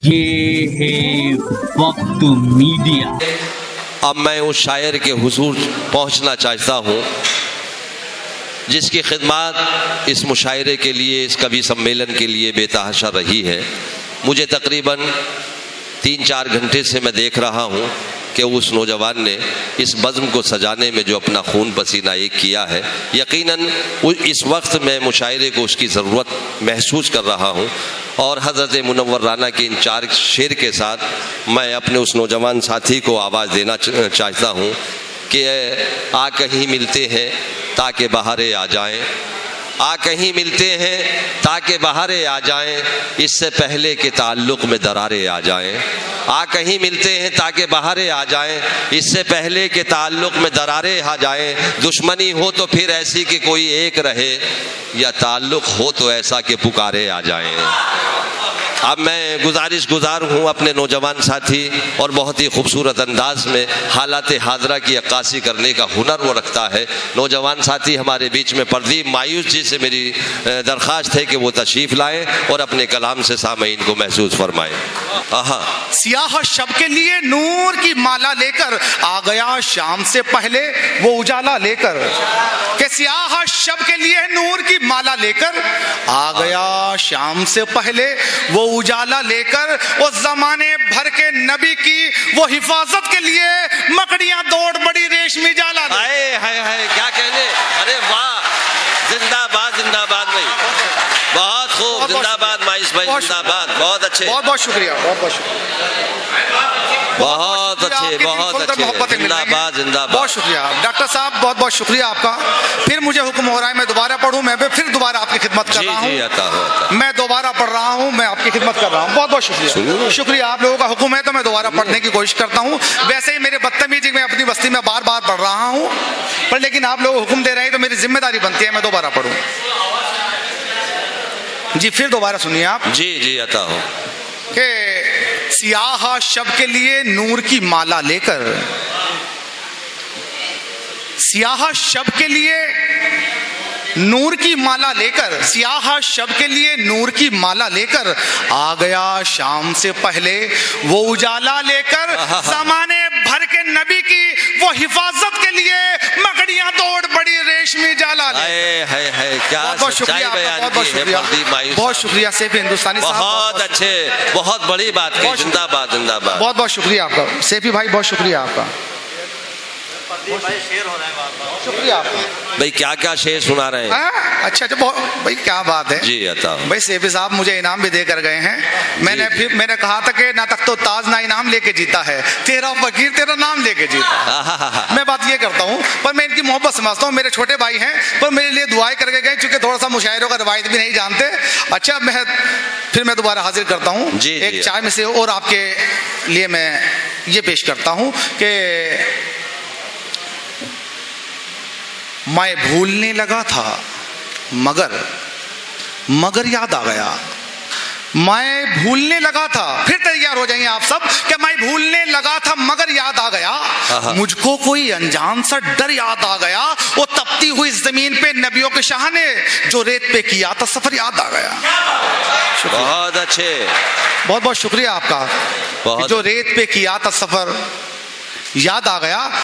ये है वक्त मीडिया। अब मैं उस शायर के हुजूर पहुंचना चाहता हूं जिसकी खिदमत इस मुशायरे के लिए, इस कवि सम्मेलन के लिए बेतहाशा रही है। मुझे तकरीबन 3-4 घंटे से मैं देख रहा हूं कि उस नौजवान ने इस बज़्म को सजाने में जो अपना खून पसीना एक किया है, यकीनन इस वक्त मैं मुशायरे को उसकी ज़रूरत महसूस कर रहा हूँ। और हज़रत मुनव्वर राना के इन 4 शेर के साथ मैं अपने उस नौजवान साथी को आवाज़ देना चाहता हूँ कि आ कहीं मिलते हैं ताकि बहारें आ जाएं, आ कहीं मिलते हैं ताकि बहारें आ जाएं, इससे पहले के ताल्लुक़ में दरारें आ जाएं। आ कहीं मिलते हैं ताकि बहारें आ जाएं, इससे पहले के ताल्लुक़ में दरारें आ जाएं। दुश्मनी हो तो फिर ऐसी कि कोई एक रहे, या ताल्लुक़ हो तो ऐसा कि पुकारे आ जाएं। अब मैं गुज़ार हूँ अपने नौजवान साथी, और बहुत ही खूबसूरत अंदाज में हालात हाज़रा की अक्कासी करने का हुनर वो रखता है। नौजवान साथी हमारे बीच में प्रदीप मायूस जी से मेरी दरख्वास्त है कि वो तशरीफ़ लाएँ और अपने कलाम से सामईन को महसूस फरमाएँ। सियाह शब के लिए नूर की माला लेकर आ गया शाम से पहले वो उजाला लेकर, कि सियाह शब के लिए नूर की माला लेकर आ गया शाम से पहले वो उजाला लेकर, उस जमाने भर के नबी की वो हिफाजत के लिए मकड़ियां दौड़ बड़ी रेशमी जाला। हाय क्या कहने, अरे वाह, जिंदाबाद जिंदाबाद भाई, बहुत खूब, जिंदाबाद माइस भाई, जिंदाबाद, बहुत अच्छे, बहुत शुक्रिया, बहुत शुक्रिया, बहुत अच्छे, जिंदाबाद जिंदाबाद, बहुत शुक्रिया डॉक्टर साहब, बहुत बहुत शुक्रिया आपका। फिर मुझे हुक्म हो रहा है मैं दोबारा पढ़ूं, मैं फिर दोबारा आपकी खिदमत कर रहा हूं। मैं दोबारा पढ़ रहा हूं, मैं आपकी खिदमत कर रहा हूं। बहुत बहुत शुक्रिया, आप लोगों का हुक्म है तो मैं दोबारा पढ़ने की कोशिश करता हूं। वैसे ही मेरे बदतमीजी में अपनी बस्ती में बार बार पढ़ रहा हूं, पर लेकिन आप लोग हुक्म दे रहे हैं तो मेरी जिम्मेदारी बनती है मैं दोबारा पढ़ूं। जी फिर दोबारा सुनिए आप। जी अता हो कि सियाह शब के लिए नूर की माला लेकर, सियाह शब के लिए नूर की माला लेकर, सियाह शब के लिए नूर की माला लेकर आ गया शाम से पहले वो उजाला लेकर, ज़माने भर के नबी की वो हिफाजत के लिए मकड़ियां दौड़ बड़ी रेशमी जाला। क्या बहुत शुक्रिया, बहुत शुक्रिया सैफ हिंदुस्तानी साहब, बहुत अच्छे, बहुत बड़ी बात की, जिंदाबाद जिंदाबाद, बहुत बहुत शुक्रिया आपका सैफी भाई, बहुत शुक्रिया आपका, शुक्रिया आपका भाई। क्या शेर सुना रहे हैं? अच्छा बहुत भाई, क्या बात है जी अता भाई। सैफी साहब मुझे इनाम भी देकर गए हैं। मैंने कहा था कि ना तख्तो ताज ना इनाम लेके जीता है, तेरा फकीर तेरा नाम लेके जीता। मैं बात ये करता हूँ, पर मैं इनकी मोहब्बत समझता हूँ, मेरे छोटे भाई हैं, पर मेरे लिए दुआएं करके गए, चूंकि थोड़ा सा मुशायरों का रवायत भी नहीं जानते। अच्छा फिर मैं दोबारा हाजिर करता हूँ। एक चाय में से और आपके लिए मैं ये पेश करता हूँ कि मैं भूलने लगा था मगर याद आ गया। मैं भूलने लगा था, फिर तैयार हो जाइए आप सब, कि मैं भूलने लगा था मगर याद आ गया। मुझको कोई अनजान सा डर याद आ गया, वो तपती हुई जमीन पे नबियों के शाह ने जो रेत पे किया था सफर याद आ गया। बहुत अच्छे, बहुत बहुत शुक्रिया आपका, जो रेत पे किया था सफर याद आ गया।